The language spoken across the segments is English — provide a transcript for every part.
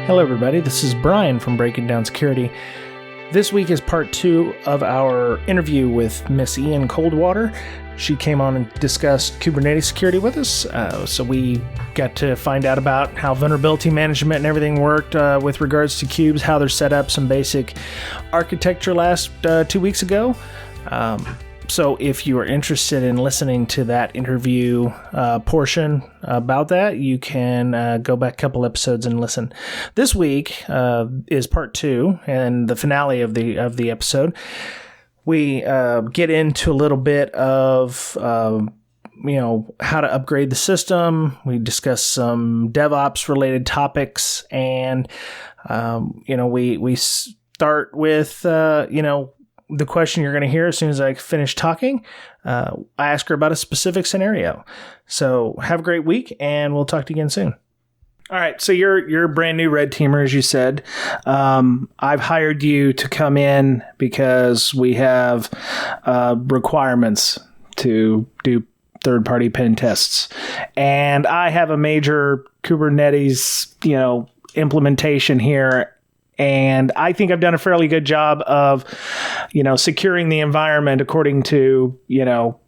Hello, everybody. This is Brian from Breaking Down Security. This week is part 2 of our interview with Miss Ian Coldwater. She came on and discussed Kubernetes security with us, so we got to find out about how vulnerability management and everything worked with regards to Kubes, how they're set up, some basic architecture last 2 weeks ago. So if you are interested in listening to that interview portion about that, you can go back a couple episodes and listen. This week is part 2 and the finale of the episode. We get into a little bit of how to upgrade the system. We discuss some DevOps related topics, and we start with the question you're going to hear as soon as I finish talking. I ask her about a specific scenario. So have a great week, and we'll talk to you again soon. All right, so you're a brand new red teamer, as you said. I've hired you to come in because we have requirements to do third-party pen tests, and I have a major Kubernetes, implementation here. And I think I've done a fairly good job of, securing the environment according to,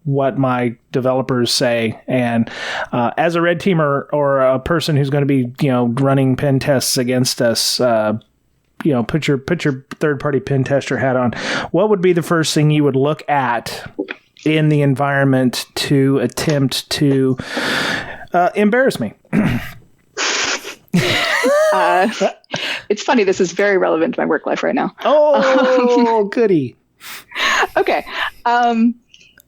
what my developers say. And as a red teamer or a person who's going to be, running pen tests against us, put your third-party pen tester hat on. What would be the first thing you would look at in the environment to attempt to embarrass me? It's funny. This is very relevant to my work life right now. Oh, goody. Okay.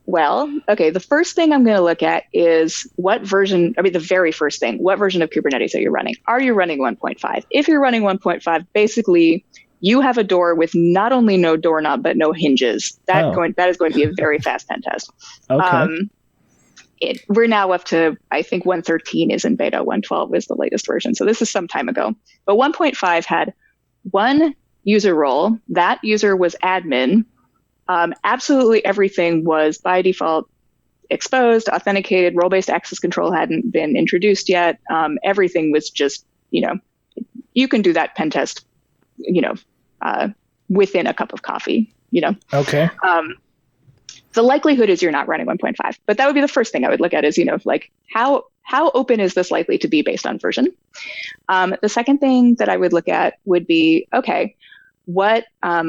The first thing I'm going to look at is the very first thing, what version of Kubernetes are you running? Are you running 1.5? If you're running 1.5, basically you have a door with not only no doorknob, but no hinges. That is going to be a very fast pen test. Okay. We're now up to, I think 1.13 is in beta, 1.12 is the latest version. So this is some time ago. But 1.5 had one user role. That user was admin. Absolutely everything was by default exposed, authenticated, role-based access control hadn't been introduced yet. Everything was just, you can do that pen test, within a cup of coffee, Okay. The likelihood is you're not running 1.5, but that would be the first thing I would look at is, how open is this likely to be based on version? The second thing that I would look at would be, okay, what, are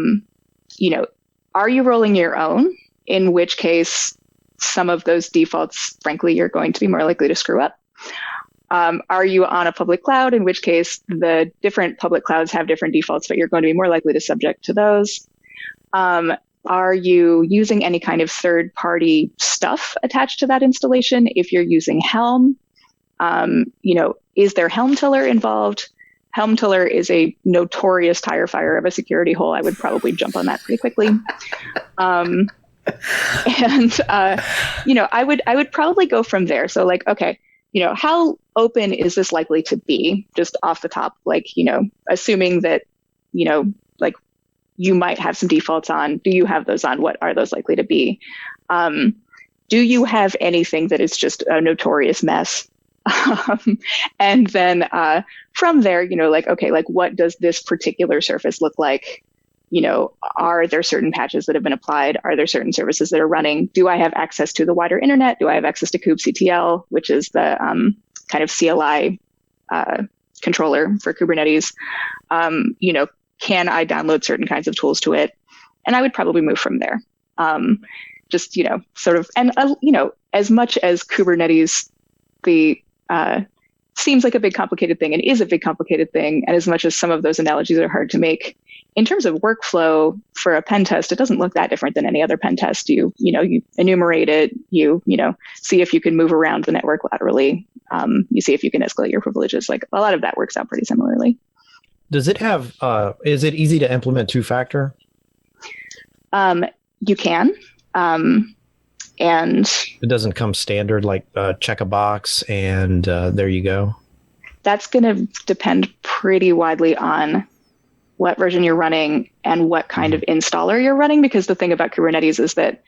you rolling your own? In which case, some of those defaults, frankly, you're going to be more likely to screw up. Are you on a public cloud? In which case, the different public clouds have different defaults, but you're going to be more likely to subject to those. Are you using any kind of third-party stuff attached to that installation? If you're using Helm, is there Helmtiller involved? Helmtiller is a notorious tire fire of a security hole. I would probably jump on that pretty quickly. I would probably go from there. So okay, how open is this likely to be just off the top? Assuming that, you might have some defaults on. Do you have those on? What are those likely to be? Do you have anything that is just a notorious mess? And then from there, what does this particular surface look like? Are there certain patches that have been applied? Are there certain services that are running? Do I have access to the wider internet? Do I have access to kubectl, which is the kind of CLI controller for Kubernetes? Can I download certain kinds of tools to it? And I would probably move from there. As much as Kubernetes, seems like a big complicated thing and is a big complicated thing. And as much as some of those analogies are hard to make, in terms of workflow for a pen test, it doesn't look that different than any other pen test. You enumerate it, you see if you can move around the network laterally. You see if you can escalate your privileges. A lot of that works out pretty similarly. Does it have, is it easy to implement two-factor? You can. And it doesn't come standard, check a box and there you go? That's going to depend pretty widely on what version you're running and what kind of installer you're running, because the thing about Kubernetes is that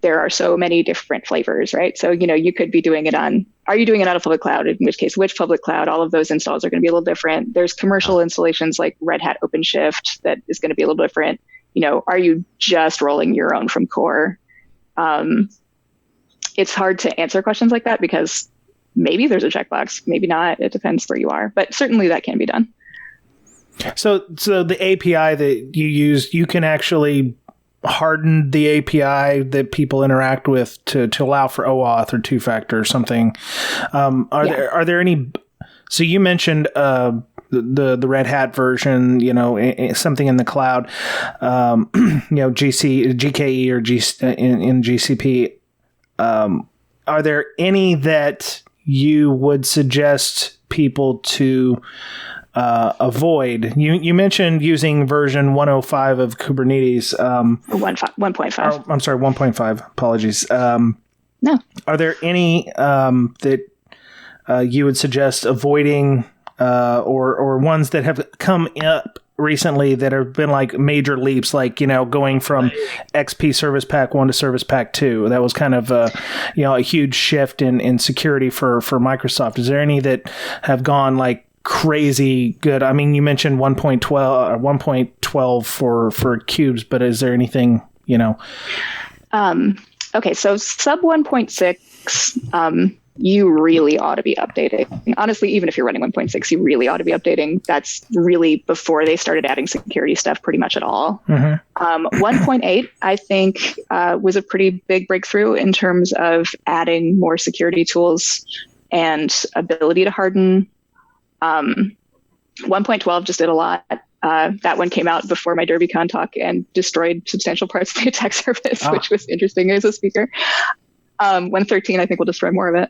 there are so many different flavors, right? So, you could be doing it on are you doing it out of public cloud? In which case, which public cloud? All of those installs are going to be a little different. There's commercial installations like Red Hat OpenShift that is going to be a little different. Are you just rolling your own from core? It's hard to answer questions like that because maybe there's a checkbox, maybe not. It depends where you are, but certainly that can be done. So the API that you use, you can actually harden the API that people interact with to allow for OAuth or two-factor or something. Are there any? So you mentioned the Red Hat version, something in the cloud, GKE or in GCP. Are there any that you would suggest people to avoid? You mentioned using version 105 of Kubernetes. 1.5. I'm sorry, 1.5. Apologies. No. Are there any that you would suggest avoiding, or ones that have come up recently that have been like major leaps, like, going from XP Service Pack 1 to Service Pack 2? That was kind of a huge shift in security for Microsoft. Is there any that have gone like crazy good? I mean, you mentioned 1.12 for Kubes, but is there anything, Okay, so sub 1.6, you really ought to be updating. Honestly, even if you're running 1.6, you really ought to be updating. That's really before they started adding security stuff pretty much at all. 1.8, I think, was a pretty big breakthrough in terms of adding more security tools and ability to harden. 1.12 just did a lot. That one came out before my DerbyCon talk and destroyed substantial parts of the attack surface, which was interesting as a speaker. 1.13, I think, will destroy more of it.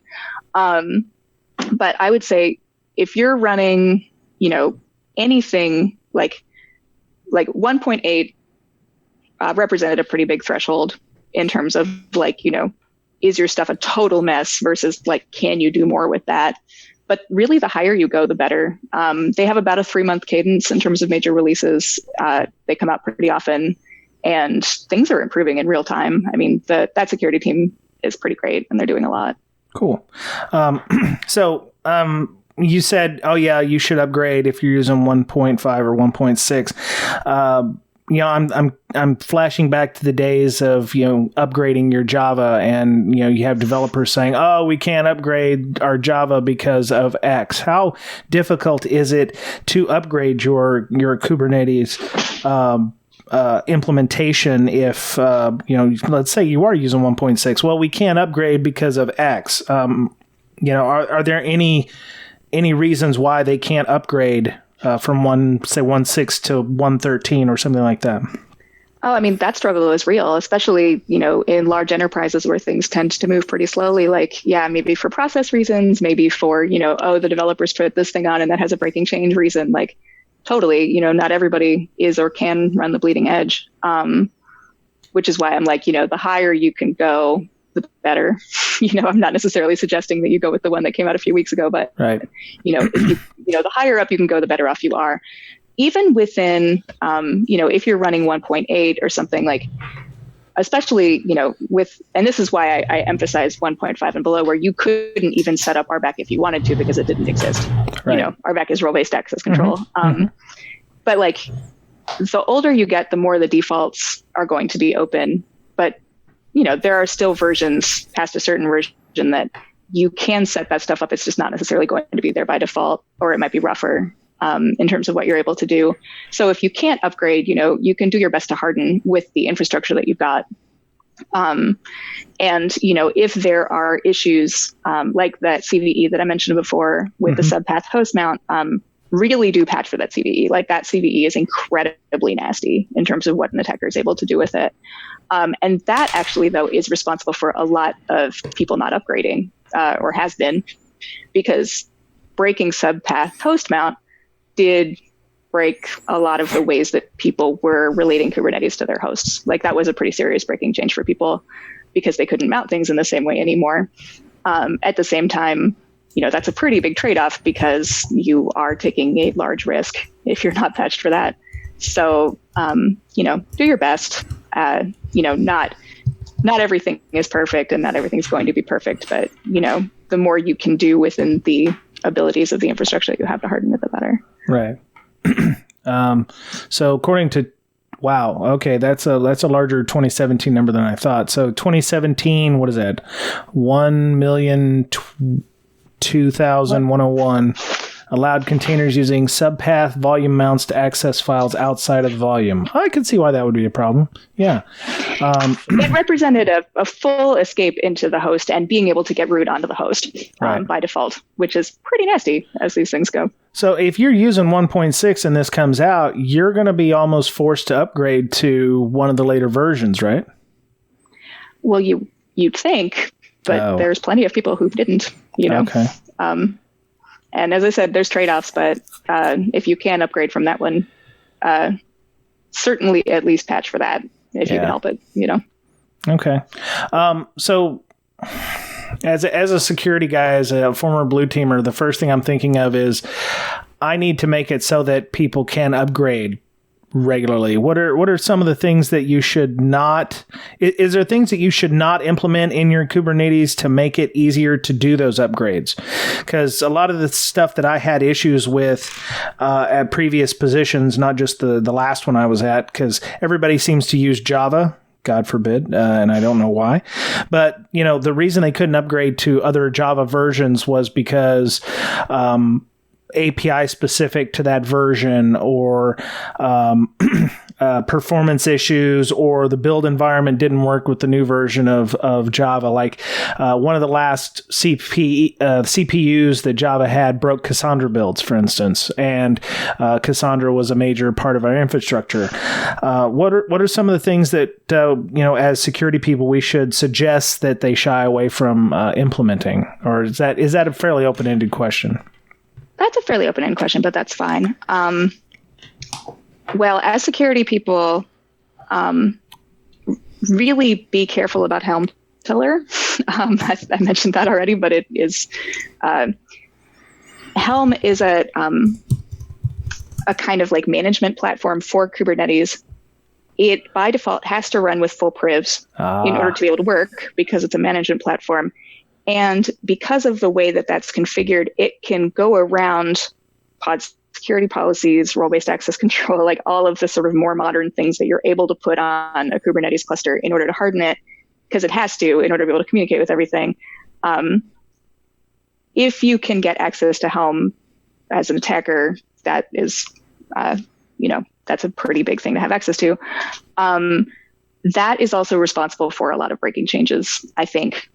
But I would say if you're running, anything like 1.8 represented a pretty big threshold in terms of is your stuff a total mess versus can you do more with that? But really, the higher you go, the better. They have about a 3-month cadence in terms of major releases. They come out pretty often, and things are improving in real time. I mean, that security team is pretty great, and they're doing a lot. Cool. So you said, oh yeah, you should upgrade if you're using 1.5 or 1.6. I'm flashing back to the days of, upgrading your Java, and, you have developers saying, oh, we can't upgrade our Java because of X. How difficult is it to upgrade your Kubernetes implementation if, let's say you are using 1.6? Well, we can't upgrade because of X. Are there any reasons why they can't upgrade from 1.6 to 1.13 or something like that? Oh, I mean, that struggle is real, especially, in large enterprises where things tend to move pretty slowly. Maybe for process reasons, maybe for, the developers put this thing on and that has a breaking change reason. Totally, not everybody is or can run the bleeding edge, which is why I'm the higher you can go, the better. I'm not necessarily suggesting that you go with the one that came out a few weeks ago, but right. If the higher up you can go, the better off you are. Even within, if you're running 1.8 or something especially, and this is why I emphasize 1.5 and below, where you couldn't even set up RBAC if you wanted to because it didn't exist. Right. RBAC is role-based access control. But the older you get, the more the defaults are going to be open. But there are still versions past a certain version that you can set that stuff up. It's just not necessarily going to be there by default, or it might be rougher in terms of what you're able to do. So if you can't upgrade, you can do your best to harden with the infrastructure that you've got. And, if there are issues like that CVE that I mentioned before with the subpath host mount, really do patch for that CVE. That CVE is incredibly nasty in terms of what an attacker is able to do with it. And that actually, though, is responsible for a lot of people not upgrading, or has been, because breaking subpath host mount did break a lot of the ways that people were relating Kubernetes to their hosts. That was a pretty serious breaking change for people because they couldn't mount things in the same way anymore. At the same time, that's a pretty big trade-off because you are taking a large risk if you're not patched for that. So, do your best. Not everything is perfect and not everything's going to be perfect, but, the more you can do within the abilities of the infrastructure that you have to harden it, the better. Right. So according to, wow, okay, that's a larger 2017 number than I thought. So 2017, what is that? 1,002,101 allowed containers using subpath volume mounts to access files outside of the volume. I can see why that would be a problem. Yeah. It represented a full escape into the host and being able to get root onto the host by default, which is pretty nasty as these things go. So if you're using 1.6 and this comes out, you're going to be almost forced to upgrade to one of the later versions, right? Well, you'd think, but there's plenty of people who didn't, Okay. And as I said, there's trade-offs, but if you can upgrade from that one, certainly at least patch for that if you can help it, Okay. So as a security guy, as a former blue teamer, the first thing I'm thinking of is I need to make it so that people can upgrade regularly. What are some of the things that you should not, is there things that you should not implement in your Kubernetes to make it easier to do those upgrades? Because a lot of the stuff that I had issues with at previous positions, not just the last one I was at, because everybody seems to use Java, God forbid, and I don't know why. But, the reason they couldn't upgrade to other Java versions was because API specific to that version, or performance issues, or the build environment didn't work with the new version of Java. Like one of the last CPUs that Java had broke Cassandra builds, for instance, and Cassandra was a major part of our infrastructure. What are some of the things that as security people we should suggest that they shy away from implementing, or is that a fairly open-ended question? That's a fairly open-ended question, but that's fine. Well, as security people, really be careful about Helmtiller. I mentioned that already, but it is Helm is a kind of like management platform for Kubernetes. It by default has to run with full privs in order to be able to work because it's a management platform. And because of the way that that's configured, it can go around pod security policies, role-based access control, like all of the sort of more modern things that you're able to put on a Kubernetes cluster in order to harden it, because it has to in order to be able to communicate with everything. If you can get access to Helm as an attacker, that is, that's a pretty big thing to have access to. That is also responsible for a lot of breaking changes, I think.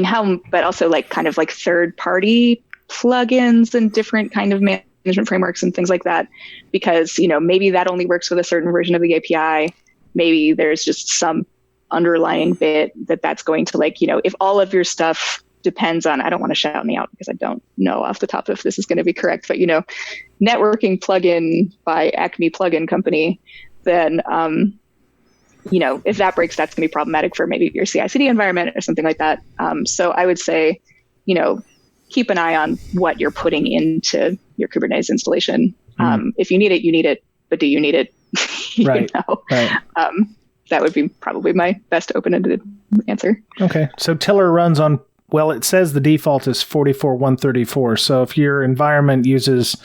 Helm, but also like kind of like third-party plugins and different kind of management frameworks and things like that, because maybe that only works with a certain version of the API. Maybe there's just some underlying bit that's going to if all of your stuff depends on, I don't want to shout me out because I don't know off the top if this is going to be correct, but networking plugin by Acme Plugin Company, then if that breaks, that's going to be problematic for maybe your CI/CD environment or something like that. So I would say, keep an eye on what you're putting into your Kubernetes installation. If you need it, you need it. But do you need it? Right. Right. That would be probably my best open-ended answer. Okay. So Tiller runs on, well, it says the default is 44.134. So if your environment uses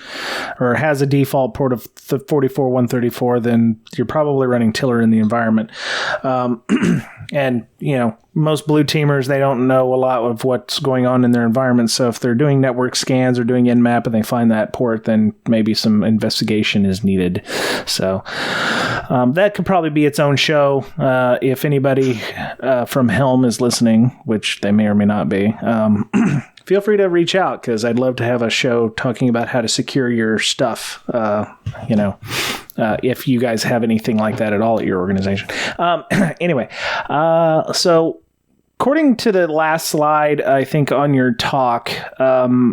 or has a default port of the 44.134, then you're probably running Tiller in the environment. And, most blue teamers, they don't know a lot of what's going on in their environment. So if they're doing network scans or doing Nmap and they find that port, then maybe some investigation is needed. So that could probably be its own show. If anybody from Helm is listening, which they may or may not be, feel free to reach out, because I'd love to have a show talking about how to secure your stuff, if you guys have anything like that at all at your organization. Anyway, so according to the last slide, I think on your talk,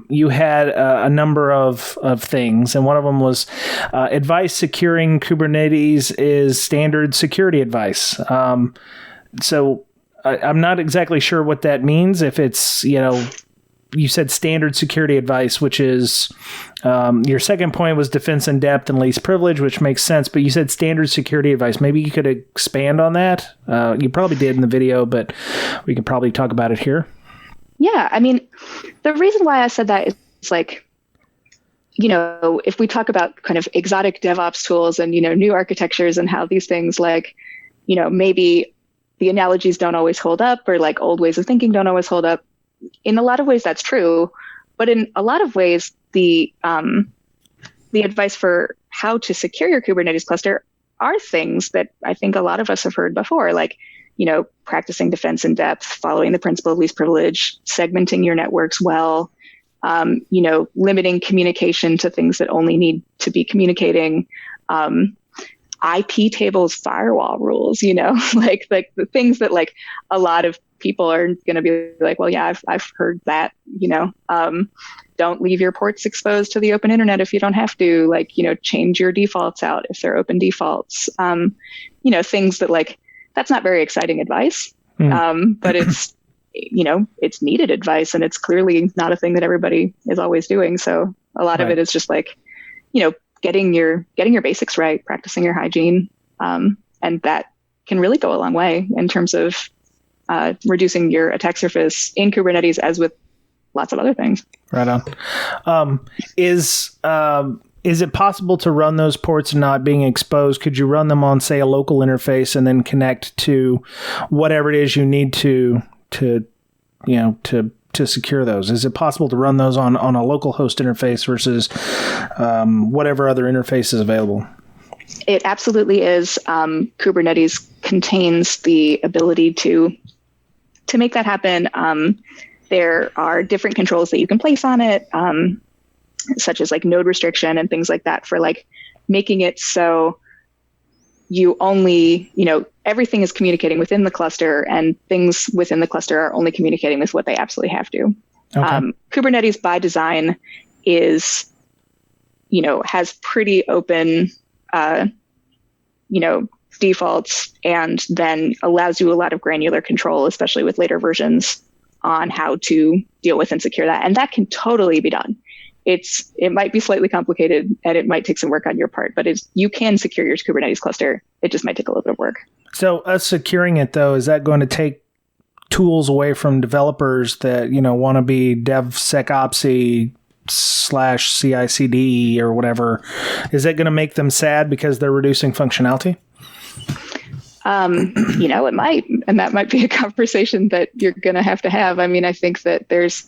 you had a number of things, and one of them was advice securing Kubernetes is standard security advice. So I'm not exactly sure what that means. If it's, you said standard security advice, which is your second point was defense in depth and least privilege, which makes sense. But you said standard security advice. Maybe you could expand on that. You probably did in the video, but we could probably talk about it here. Yeah, I mean, the reason why I said that is like, if we talk about kind of exotic DevOps tools and, new architectures and how these things like, maybe the analogies don't always hold up, or like old ways of thinking don't always hold up. In a lot of ways, that's true. But in a lot of ways, the advice for how to secure your Kubernetes cluster are things that I think a lot of us have heard before, like, practicing defense in depth, following the principle of least privilege, segmenting your networks well, limiting communication to things that only need to be communicating, IP tables, firewall rules, like the things that like a lot of people are going to be like, well, yeah, I've heard that, don't leave your ports exposed to the open internet if you don't have to, like, change your defaults out if they're open defaults, things that like, that's not very exciting advice, but it's, it's needed advice, and it's clearly not a thing that everybody is always doing. So a lot of it is just like, getting your basics right, practicing your hygiene, and that can really go a long way in terms of reducing your attack surface in Kubernetes, as with lots of other things. Right on. Is it possible to run those ports not being exposed? Could you run them on, say, a local interface and then connect to whatever it is you need to secure those? Is it possible to run those on a local host interface versus whatever other interface is available? It absolutely is. Kubernetes contains the ability to make that happen. There are different controls that you can place on it, such as like node restriction and things like that, for like making it so you only, everything is communicating within the cluster, and things within the cluster are only communicating with what they absolutely have to. Okay. Kubernetes by design is, has pretty open, defaults, and then allows you a lot of granular control, especially with later versions, on how to deal with and secure that. And that can totally be done. It might be slightly complicated, and it might take some work on your part, but you can secure your Kubernetes cluster. It just might take a little bit of work. So us securing it, though, is that going to take tools away from developers that, want to be DevSecOpsy / CI/CD or whatever? Is that going to make them sad because they're reducing functionality? It might, and that might be a conversation that you're going to have. I mean, I think that there's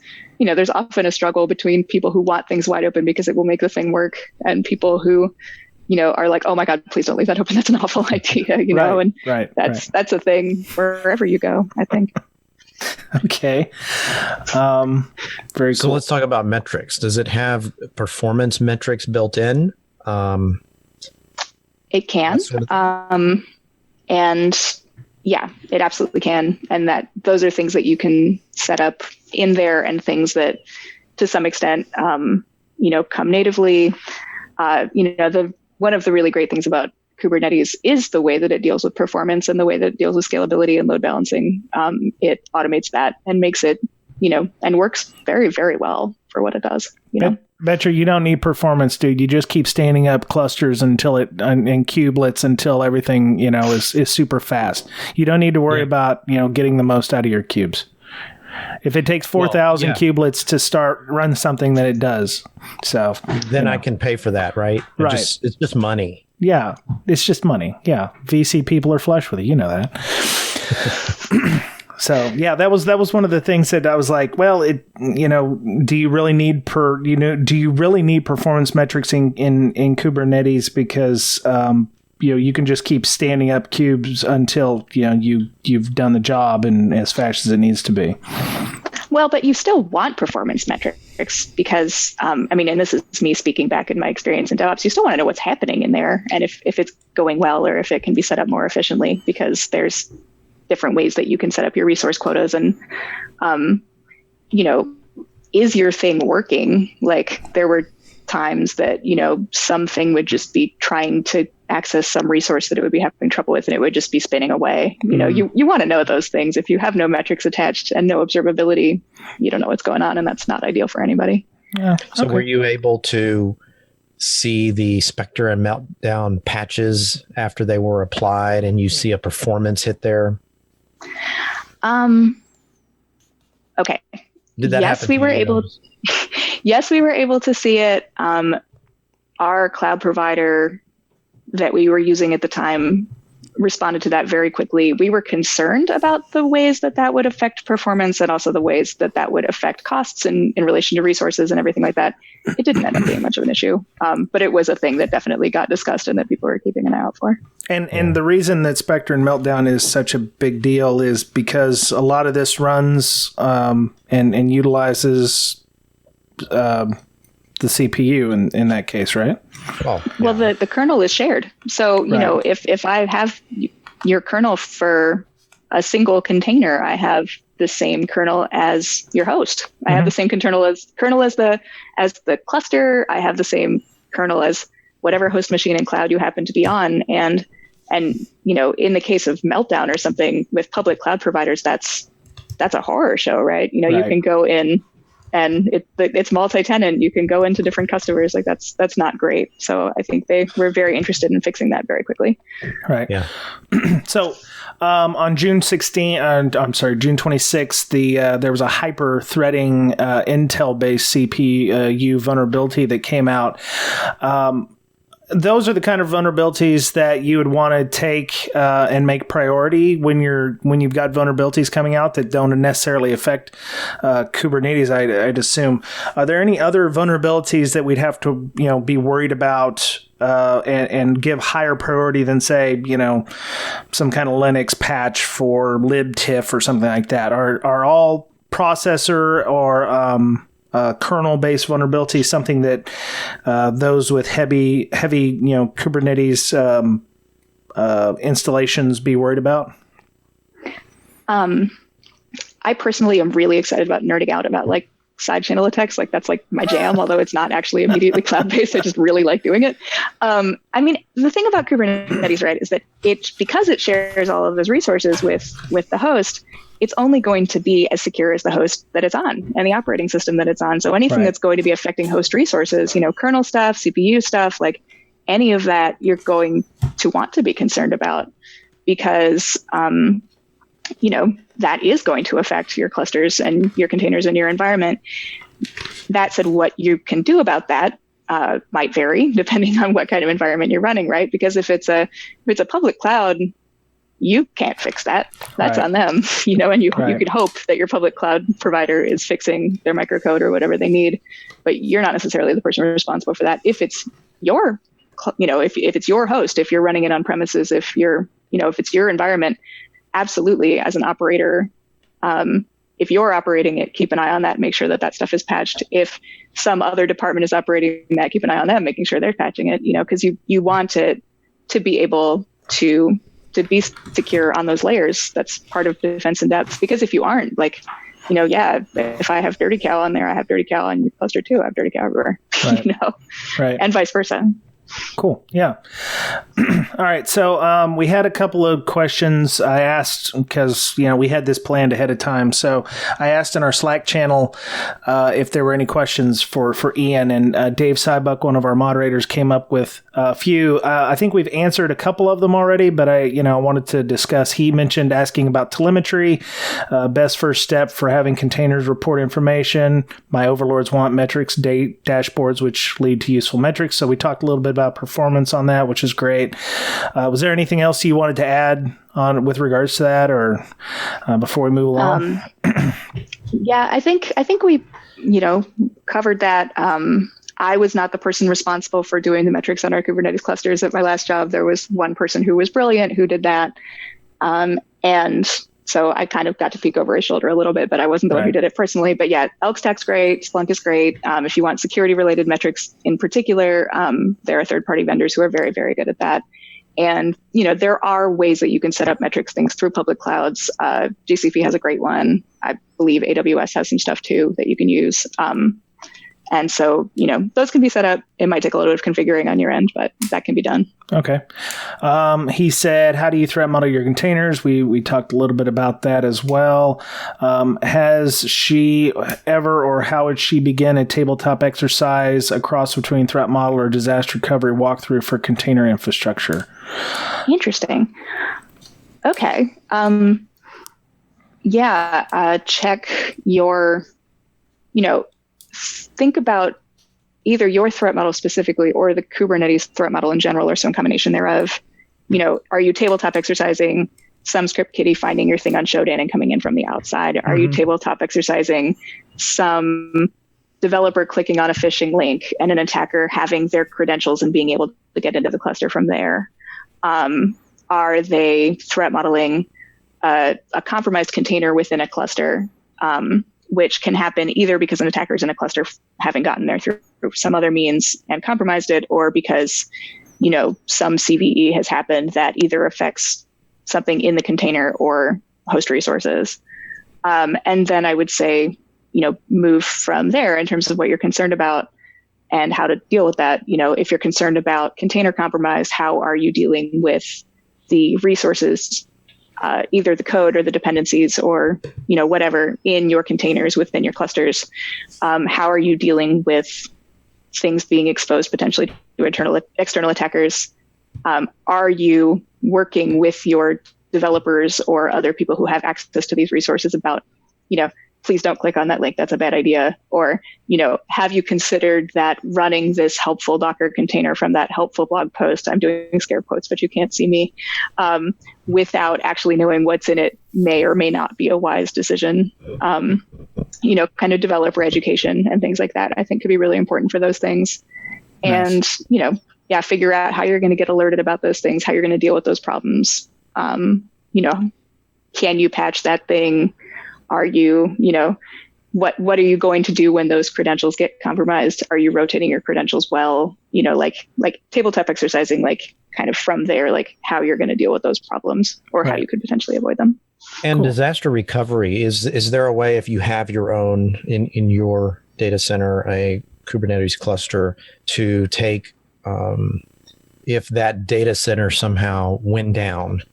often a struggle between people who want things wide open because it will make the thing work, and people who, are like, oh my God, please don't leave that open. That's an awful idea, and that's a thing wherever you go, I think. Okay. Very cool. So let's talk about metrics. Does it have performance metrics built in? It can. And yeah, it absolutely can. And those are things that you can set up in there, and things that to some extent, come natively. One of the really great things about Kubernetes is the way that it deals with performance and the way that it deals with scalability and load balancing. It automates that and makes it, and works very, very well for what it does. Betcha, you don't need performance, dude. You just keep standing up clusters until and kubelets until everything, is super fast. You don't need to worry about, getting the most out of your cubes. If it takes 4,000 kubelets to run something, then it does. So then I can pay for that, right? Right. It's just money. Yeah, it's just money. Yeah, VC people are flush with it. You know that. So yeah, that was one of the things that I was like, well, do you really need performance metrics in Kubernetes? Because you can just keep standing up cubes until you've done the job and as fast as it needs to be. Well, but you still want performance metrics because, and this is me speaking back in my experience in DevOps, you still want to know what's happening in there, and if it's going well, or if it can be set up more efficiently, because there's different ways that you can set up your resource quotas, and, is your thing working? Like, there were times that, something would just be trying to access some resource that it would be having trouble with, and it would just be spinning away. You want to know those things. If you have no metrics attached and no observability, you don't know what's going on, and that's not ideal for anybody. Yeah. So were you able to see the Spectre and Meltdown patches after they were applied, and you see a performance hit there? Okay. Did that yes, happen? we were able. Yes, we were able to see it. Our cloud provider that we were using at the time responded to that very quickly. We were concerned about the ways that that would affect performance and also the ways that that would affect costs in relation to resources and everything like that. It didn't end up being much of an issue, but it was a thing that definitely got discussed and that people were keeping an eye out for. And the reason that Spectre and Meltdown is such a big deal is because a lot of this runs and utilizes the CPU in that case, right? Oh, yeah. Well, the kernel is shared. So, you know, if I have your kernel for a single container, I have the same kernel as your host. I have the same kernel as the cluster. I have the same kernel as whatever host machine and cloud you happen to be on. And you know, in the case of Meltdown or something with public cloud providers, that's a horror show, right? You know, you can go in and it's multi-tenant. You can go into different customers. Like that's not great. So I think they were very interested in fixing that very quickly. Right. Yeah. So on June 26th, there was a hyper-threading Intel-based CPU vulnerability that came out. Those are the kind of vulnerabilities that you would want to take and make priority when you've got vulnerabilities coming out that don't necessarily affect Kubernetes. I'd assume. Are there any other vulnerabilities that we'd have to be worried about and give higher priority than, say, some kind of Linux patch for libtiff or something like that? Are all processor or kernel-based vulnerabilities something that those with heavy Kubernetes installations be worried about? I personally am really excited about nerding out about like side channel attacks. Like that's like my jam, although it's not actually immediately cloud-based. I just really like doing it. I mean, the thing about Kubernetes, right, is that because it shares all of those resources with the host, it's only going to be as secure as the host that it's on and the operating system that it's on. So anything that's going to be affecting host resources, kernel stuff, CPU stuff, like any of that, you're going to want to be concerned about because, that is going to affect your clusters and your containers and your environment. That said, what you can do about that might vary depending on what kind of environment you're running, right? Because if it's a public cloud, you can't fix that. That's on them, and you could hope that your public cloud provider is fixing their microcode or whatever they need, but you're not necessarily the person responsible for that. If it's your, if it's your host, if you're running it on premises, if it's your environment, absolutely, as an operator, if you're operating it, keep an eye on that, make sure that stuff is patched. If some other department is operating that, keep an eye on them, making sure they're patching it, because you want it to be able to be secure on those layers. That's part of defense in depth. Because if you aren't, if I have dirty cow on there, I have dirty cow on your cluster too. I have dirty cow everywhere, right. And vice versa. Cool. Yeah. All right. So we had a couple of questions I asked because, we had this planned ahead of time. So I asked in our Slack channel if there were any questions for Ian, and Dave Cybuck, one of our moderators, came up with a few. I think we've answered a couple of them already, but I wanted to discuss. He mentioned asking about telemetry, best first step for having containers report information. My overlords want metrics, dashboards, which lead to useful metrics. So we talked a little bit about performance on that, which is great. Was there anything else you wanted to add on with regards to that, or before we move along? Yeah, I think we, covered that. I was not the person responsible for doing the metrics on our Kubernetes clusters at my last job. There was one person who was brilliant who did that. And so I kind of got to peek over his shoulder a little bit, but I wasn't the one who did it personally. But yeah, Elk Stack's great. Splunk is great. If you want security-related metrics in particular, there are third-party vendors who are very, very good at that. And, there are ways that you can set up metrics things through public clouds. GCP has a great one. I believe AWS has some stuff too that you can use. And so, those can be set up. It might take a little bit of configuring on your end, but that can be done. Okay. He said, how do you threat model your containers? We talked a little bit about that as well. Has she ever, or how would she begin a tabletop exercise, a cross between threat model or disaster recovery walkthrough for container infrastructure? Interesting. Okay. Check your think about either your threat model specifically or the Kubernetes threat model in general or some combination thereof. Are you tabletop exercising some script kiddie finding your thing on Shodan and coming in from the outside? Are you tabletop exercising some developer clicking on a phishing link and an attacker having their credentials and being able to get into the cluster from there? Are they threat modeling a compromised container within a cluster, which can happen either because an attacker is in a cluster having gotten there through some other means and compromised it, or because some CVE has happened that either affects something in the container or host resources. And then I would say, move from there in terms of what you're concerned about and how to deal with that. If you're concerned about container compromise, how are you dealing with the resources, either the code or the dependencies or, whatever in your containers within your clusters? How are you dealing with things being exposed potentially to external attackers? Are you working with your developers or other people who have access to these resources about, please don't click on that link, that's a bad idea? Or, have you considered that running this helpful Docker container from that helpful blog post, I'm doing scare quotes, but you can't see me, without actually knowing what's in it may or may not be a wise decision. Kind of developer education and things like that, I think could be really important for those things. Nice. And, figure out how you're going to get alerted about those things, how you're going to deal with those problems. Can you patch that thing? Are you, what are you going to do when those credentials get compromised? Are you rotating your credentials well? Like tabletop exercising, like kind of from there, like how you're going to deal with those problems or how you could potentially avoid them. And disaster recovery, is there a way, if you have your own in your data center, a Kubernetes cluster, to take, if that data center somehow went down,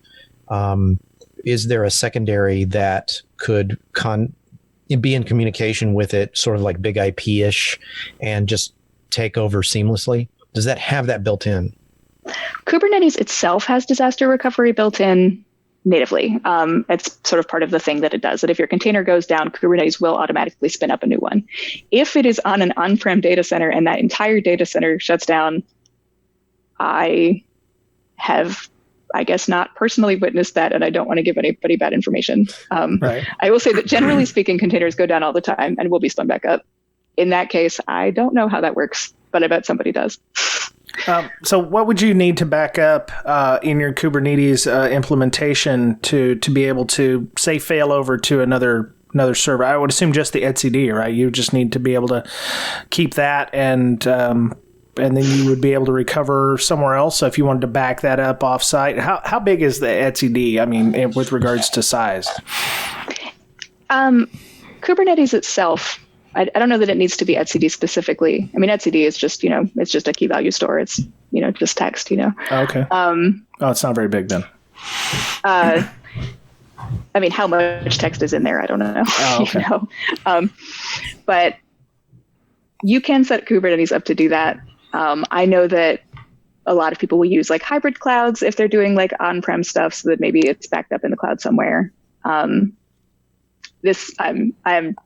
is there a secondary that could be in communication with it, sort of like big IP-ish, and just take over seamlessly? Does that have that built in? Kubernetes itself has disaster recovery built in natively. It's sort of part of the thing that it does, that if your container goes down, Kubernetes will automatically spin up a new one. If it is on an on-prem data center and that entire data center shuts down, I have, I guess, not personally witnessed that, and I don't want to give anybody bad information. Right. I will say that generally speaking, containers go down all the time and will be spun back up. In that case, I don't know how that works, but I bet somebody does. So what would you need to back up in your Kubernetes implementation to be able to, say, fail over to another server? I would assume just the etcd, right? You just need to be able to keep that, and then you would be able to recover somewhere else. So if you wanted to back that up offsite, how big is the etcd? I mean, with regards to size? Kubernetes itself, I don't know that it needs to be etcd specifically. I mean, etcd is just, it's just a key value store. It's, just text, Oh, okay. It's not very big then. I mean, how much text is in there? I don't know. Oh, okay. But you can set Kubernetes up to do that. I know that a lot of people will use like hybrid clouds if they're doing like on-prem stuff, so that maybe it's backed up in the cloud somewhere. This I'm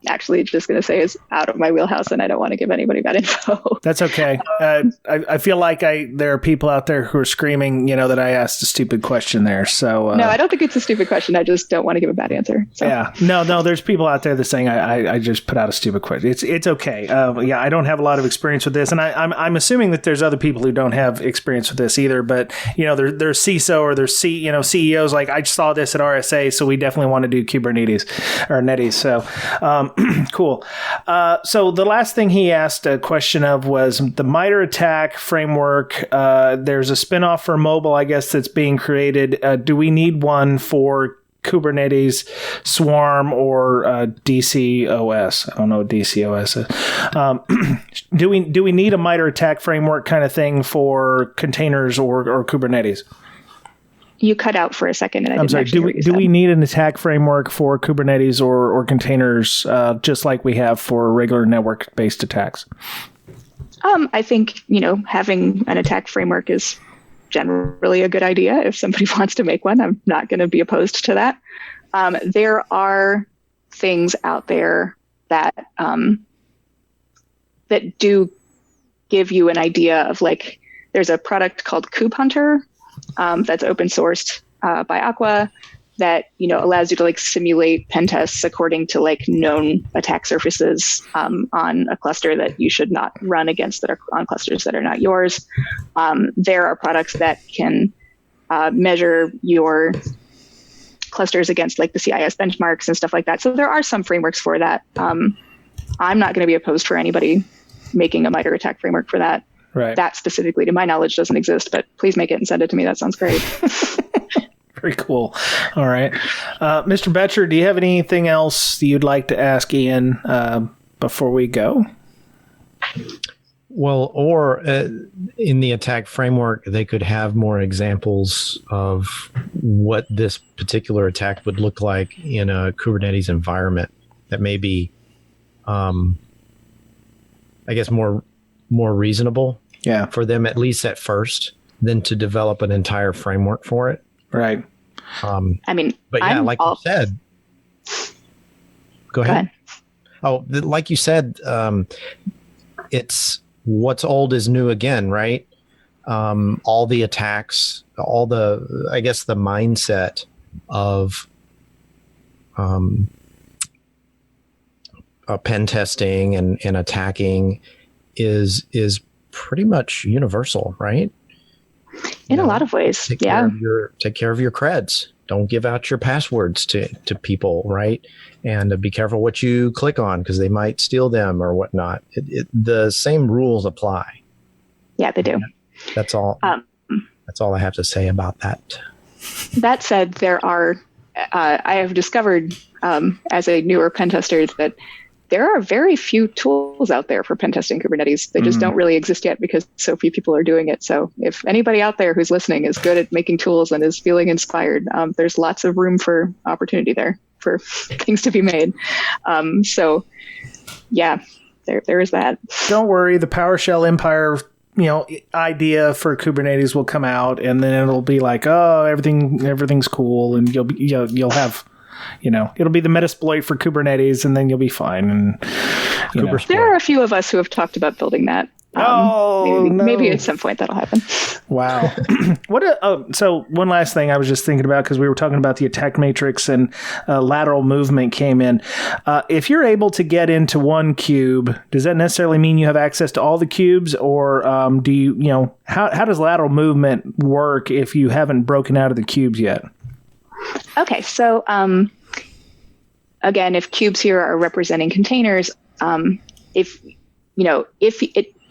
actually just going to say is out of my wheelhouse, and I don't want to give anybody bad info. That's okay. I feel like there are people out there who are screaming, that I asked a stupid question there. So no, I don't think it's a stupid question. I just don't want to give a bad answer. So. Yeah, no. There's people out there that saying I just put out a stupid question. It's okay. I don't have a lot of experience with this, and I'm assuming that there's other people who don't have experience with this either. But there's CISO or there's CEOs like, I saw this at RSA, so we definitely want to do Kubernetes or Netties. So cool. So the last thing he asked a question of was the MITRE ATT&CK framework. There's a spinoff for mobile, I guess, that's being created. Do we need one for Kubernetes, Swarm, or DCOS? I don't know what DCOS is. Do we need a MITRE ATT&CK framework kind of thing for containers or Kubernetes? You cut out for a second. And I'm sorry. Do we need an attack framework for Kubernetes or containers, just like we have for regular network-based attacks? I think having an attack framework is generally a good idea. If somebody wants to make one, I'm not going to be opposed to that. There are things out there that that do give you an idea of like, there's a product called KubeHunter that's open sourced by Aqua that, you know, allows you to like simulate pen tests according to like known attack surfaces on a cluster that you should not run against, that are on clusters that are not yours. There are products that can measure your clusters against like the CIS benchmarks and stuff like that. So there are some frameworks for that. I'm not going to be opposed for anybody making a MITRE ATT&CK framework for that. Right. That specifically, to my knowledge, doesn't exist, but please make it and send it to me. That sounds great. Very cool. All right. Mr. Boettcher, do you have anything else you'd like to ask Ian before we go? Well, or in the attack framework, they could have more examples of what this particular attack would look like in a Kubernetes environment that may be, I guess, more reasonable for them, at least at first, than to develop an entire framework for it. Right. I mean, but yeah, like you said, go ahead. Oh, like you said, it's what's old is new again, right? All the attacks, I guess the mindset of pen testing and attacking is pretty much universal, right? In a lot of ways, take care of your creds. Don't give out your passwords to people, right? And be careful what you click on because they might steal them or whatnot. The same rules apply. Yeah, they do. That's all. That's all I have to say about that. That said, there are. I have discovered as a newer pen tester that there are very few tools out there for pen testing Kubernetes. They just don't really exist yet because so few people are doing it. So if anybody out there who's listening is good at making tools and is feeling inspired, there's lots of room for opportunity there for things to be made. So yeah, there is that. Don't worry. The PowerShell Empire, idea for Kubernetes will come out, and then it'll be like, oh, everything's cool, and you'll have. It'll be the Metasploit for Kubernetes, and then you'll be fine. And there are a few of us who have talked about building that. Maybe at some point that'll happen. Wow. So one last thing I was just thinking about, because we were talking about the attack matrix and lateral movement came in. If you're able to get into one cube, does that necessarily mean you have access to all the cubes, or do you how does lateral movement work if you haven't broken out of the cubes yet? Okay, so again, if cubes here are representing containers,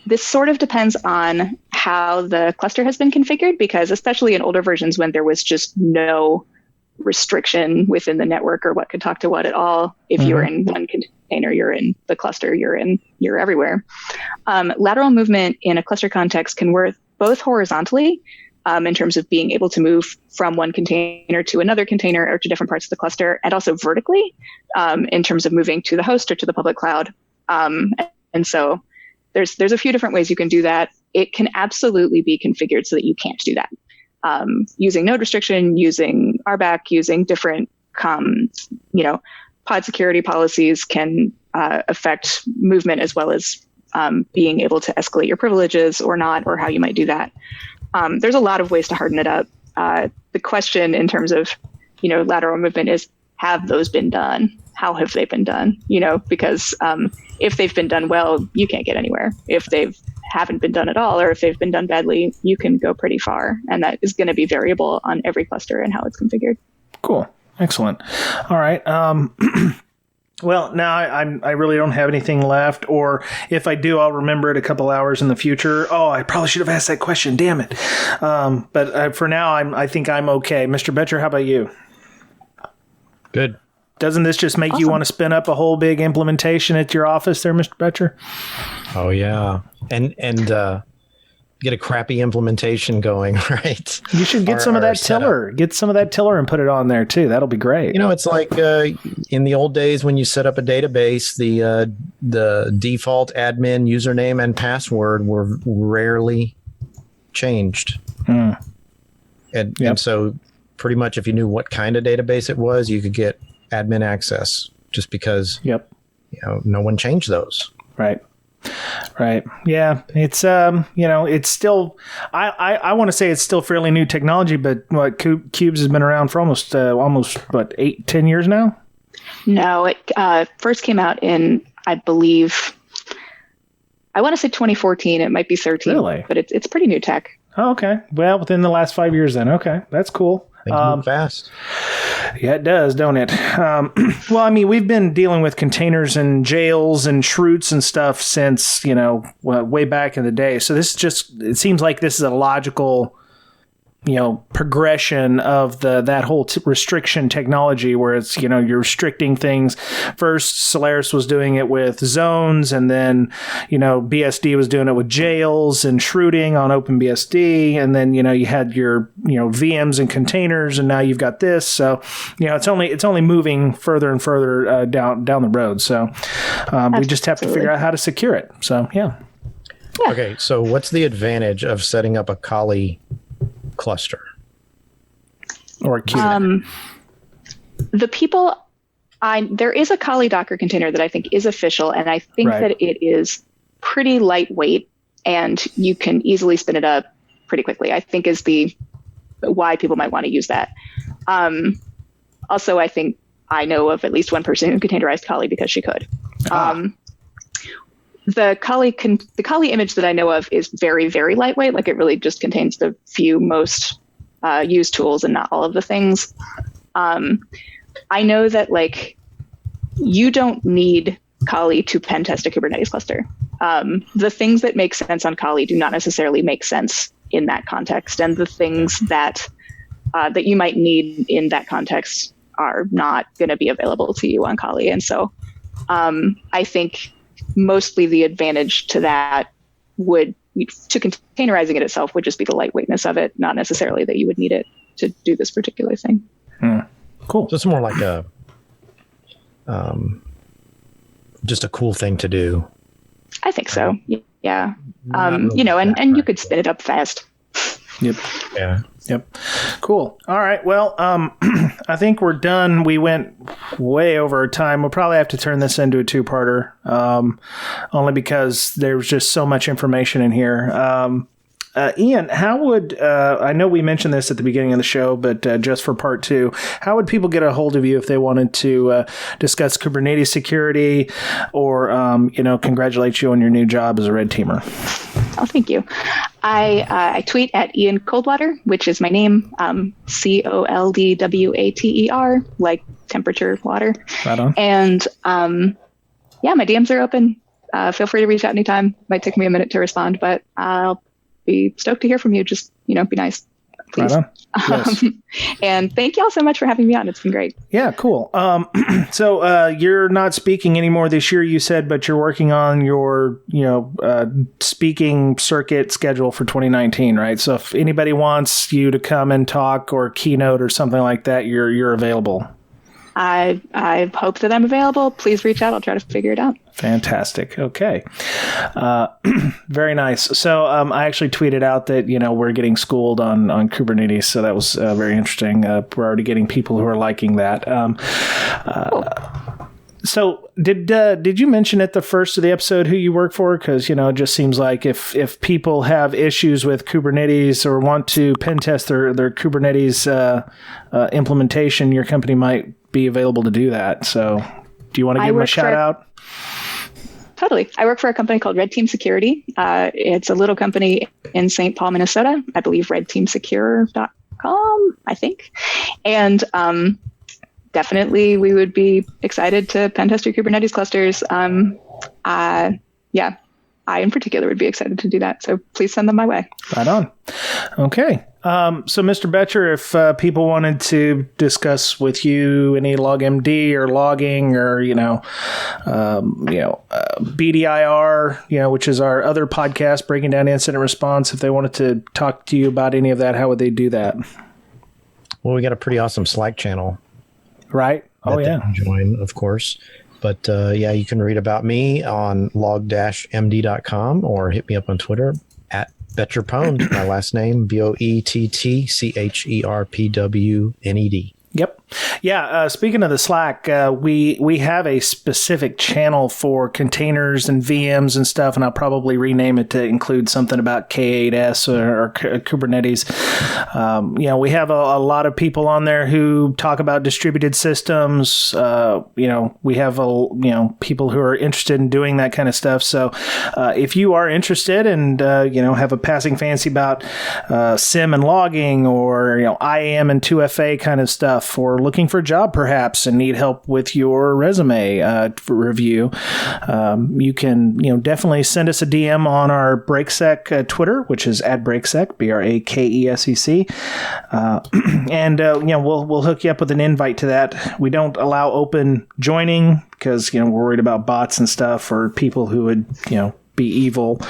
this sort of depends on how the cluster has been configured, because especially in older versions when there was just no restriction within the network or what could talk to what at all, if you're in one container, you're in the cluster, you're everywhere. Lateral movement in a cluster context can work both horizontally, in terms of being able to move from one container to another container or to different parts of the cluster, and also vertically, in terms of moving to the host or to the public cloud. And so there's a few different ways you can do that. It can absolutely be configured so that you can't do that. Using node restriction, using RBAC, using different pod security policies can affect movement, as well as being able to escalate your privileges or not, or how you might do that. There's a lot of ways to harden it up. The question in terms of, lateral movement is, have those been done? How have they been done? Because if they've been done well, you can't get anywhere. If they haven't been done at all, or if they've been done badly, you can go pretty far. And that is going to be variable on every cluster and how it's configured. Cool. Excellent. All right. Well, now I really don't have anything left, or if I do, I'll remember it a couple hours in the future. Oh, I probably should have asked that question. Damn it. But for now, I think I'm okay. Mr. Boettcher, how about you? Good. Doesn't this just make you want to spin up a whole big implementation at your office there, Mr. Boettcher? Oh, yeah. And get a crappy implementation going, right? You should get some of that tiller. Get some of that tiller and put it on there, too. That'll be great. It's like in the old days when you set up a database, the default admin username and password were rarely changed. And so pretty much if you knew what kind of database it was, you could get admin access just because no one changed those. Right. Right. Yeah. It's it's still I want to say it's still fairly new technology, but what Kubes has been around for almost 8-10 years now? No, it first came out in, I believe, I want to say 2014. It might be 13. Really? But it's pretty new tech. Oh, okay. Well, within the last 5 years then. Okay. That's cool. Things move fast. Yeah, it does, don't it? Well, I mean, we've been dealing with containers and jails and shroots and stuff since, way back in the day. So it seems like this is a logical, progression of that whole restriction technology where it's, you're restricting things. First, Solaris was doing it with zones, and then, BSD was doing it with jails and shrooting on OpenBSD. And then, you had your, VMs and containers, and now you've got this. So, it's only moving further and further down the road. So we just have to figure out how to secure it. So, yeah. Okay. So what's the advantage of setting up a Kali cluster or a kubelet? There is a Kali Docker container that I think is official, and I think that it is pretty lightweight and you can easily spin it up pretty quickly, I think is why people might want to use that. Also, I think I know of at least one person who containerized Kali because she could. The Kali image that I know of is very, very lightweight. Like, it really just contains the few most used tools and not all of the things. I know that you don't need Kali to pen test a Kubernetes cluster. The things that make sense on Kali do not necessarily make sense in that context, and the things that you might need in that context are not going to be available to you on Kali. And so I think mostly the advantage to that to containerizing it itself would just be the lightweightness of it, not necessarily that you would need it to do this particular thing. Cool. So it's more like just a cool thing to do. I think so. Yeah. And you could spin it up fast. Yep. Yeah. Yep. Cool. All right. Well, I think we're done. We went way over our time. We'll probably have to turn this into a two-parter, only because there's just so much information in here. Ian, how would, I know we mentioned this at the beginning of the show, but just for part two, how would people get a hold of you if they wanted to discuss Kubernetes security or, congratulate you on your new job as a red teamer? Oh, thank you. I tweet at Ian Coldwater, which is my name, Coldwater, like temperature water. Right on. And my DMs are open. Feel free to reach out anytime. Might take me a minute to respond, but I'll be stoked to hear from you. Just, be nice, please. Right on. Yes. And thank you all so much for having me on. It's been great. Yeah, cool. So you're not speaking anymore this year, you said, but you're working on your, speaking circuit schedule for 2019, right? So if anybody wants you to come and talk or keynote or something like that, you're available. I hope that I'm available. Please reach out. I'll try to figure it out. Fantastic. Okay. Very nice. So I actually tweeted out that, we're getting schooled on Kubernetes. So that was very interesting. We're already getting people who are liking that. Cool. So did you mention at the first of the episode who you work for? Because, it just seems like if people have issues with Kubernetes or want to pen test their Kubernetes implementation, your company might be available to do that. So do you want to give them a shout out? Totally. I work for a company called Red Team Security. It's a little company in St. Paul, Minnesota. I believe redteamsecure.com, I think. And definitely we would be excited to pen test your Kubernetes clusters. I in particular would be excited to do that. So please send them my way. Right on. Okay. So Mr. Boettcher, if people wanted to discuss with you any LogMD or logging or, BDIR, which is our other podcast, Breaking Down Incident Response, if they wanted to talk to you about any of that, how would they do that? Well, we got a pretty awesome Slack channel. Right. Oh, yeah. Join, of course. But you can read about me on log-md.com or hit me up on Twitter at Boettcherpwned, my last name, Boettcherpwned. Yep. Yeah, speaking of the Slack, we have a specific channel for containers and VMs and stuff, and I'll probably rename it to include something about K8s or Kubernetes. We have a lot of people on there who talk about distributed systems. We have people who are interested in doing that kind of stuff. So if you are interested and have a passing fancy about SIM and logging or IAM and 2FA kind of stuff, or looking for a job perhaps and need help with your resume review, you can definitely send us a DM on our BreakSec Twitter, which is @BreakSec, BRAKESEC, and we'll hook you up with an invite to that. We don't allow open joining because we're worried about bots and stuff or people who would be evil.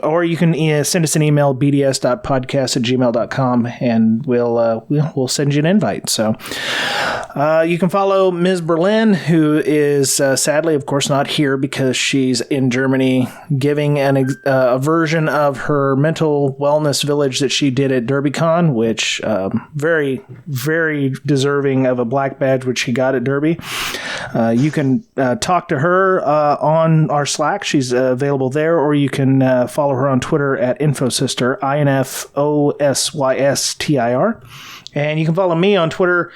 Or you can send us an email, bds.podcast@gmail.com, and we'll send you an invite. So you can follow Ms. Berlin, who is sadly, of course, not here because she's in Germany giving a version of her mental wellness village that she did at DerbyCon, which very, very deserving of a black badge, which she got at Derby. You can talk to her on our Slack. She's available there, or you can follow her on Twitter at InfoSystir, INFOSYSTIR. And you can follow me on Twitter.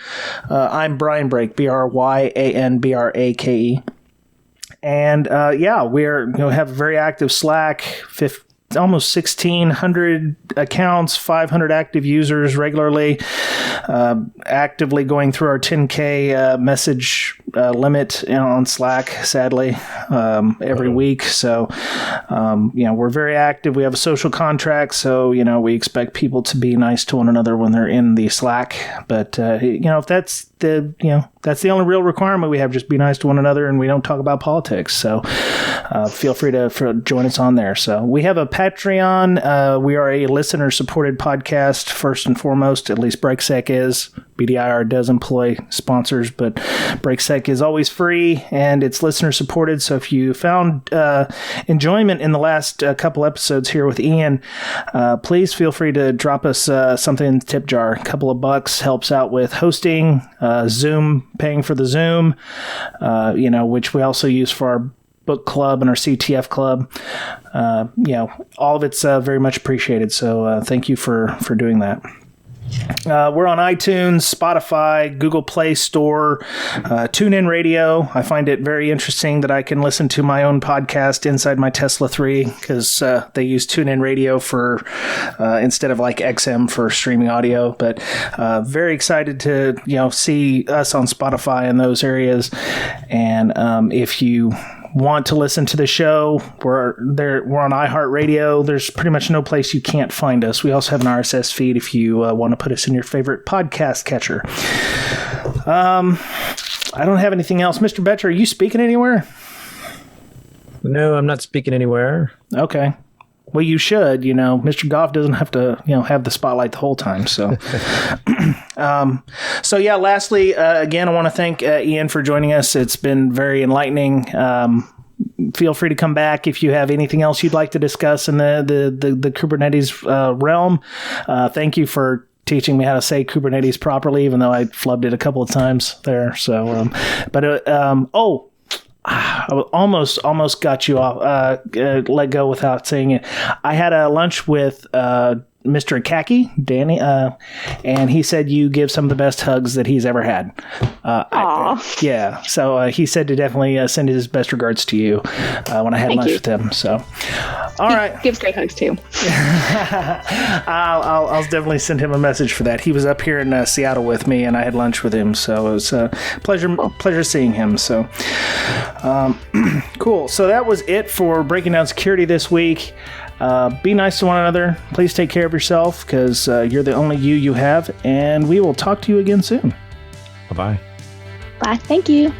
I'm Brian Brake, BRYANBRAKE. And we're have a very active Slack, almost 1,600 accounts, 500 active users regularly, actively going through our 10K message limit on Slack, sadly, every week. So, we're very active. We have a social contract, so, we expect people to be nice to one another when they're in the Slack. But, if that's that's the only real requirement we have, just be nice to one another, and we don't talk about politics. So feel free to join us on there. So we have a Patreon. We are a listener-supported podcast, first and foremost. At least BreakSec is. BDIR does employ sponsors, but BreakSec is always free, and it's listener-supported. So if you found enjoyment in the last couple episodes here with Ian, please feel free to drop us something in the tip jar. A couple of bucks helps out with hosting, Zoom, paying for the Zoom, which we also use for our book club and our CTF club. All of it's very much appreciated. So thank you for doing that. We're on iTunes, Spotify, Google Play Store, TuneIn Radio. I find it very interesting that I can listen to my own podcast inside my Tesla 3 because they use TuneIn Radio for instead of like XM for streaming audio. But very excited to see us on Spotify in those areas. And if you want to listen to the show, we're on iHeartRadio. There's pretty much no place you can't find us. We also have an RSS feed if you want to put us in your favorite podcast catcher. I don't have anything else. Mr. Betcher, are you speaking anywhere? No, I'm not speaking anywhere. Okay. Well, you should. Mr. Goff doesn't have to, have the spotlight the whole time. So, lastly, again, I want to thank Ian for joining us. It's been very enlightening. Feel free to come back if you have anything else you'd like to discuss in the Kubernetes realm. Thank you for teaching me how to say Kubernetes properly, even though I flubbed it a couple of times there. So, I almost got you off, let go without saying it. I had a lunch with Mr. Kaki, Danny, and he said you give some of the best hugs that he's ever had. So he said to definitely send his best regards to you when I had lunch with him. So, all right. He gives great hugs too. I'll definitely send him a message for that. He was up here in Seattle with me, and I had lunch with him, so it was a pleasure seeing him. So, cool. So that was it for Breaking Down Security this week. Be nice to one another. Please take care of yourself because you're the only you have. And we will talk to you again soon. Bye-bye. Bye. Thank you.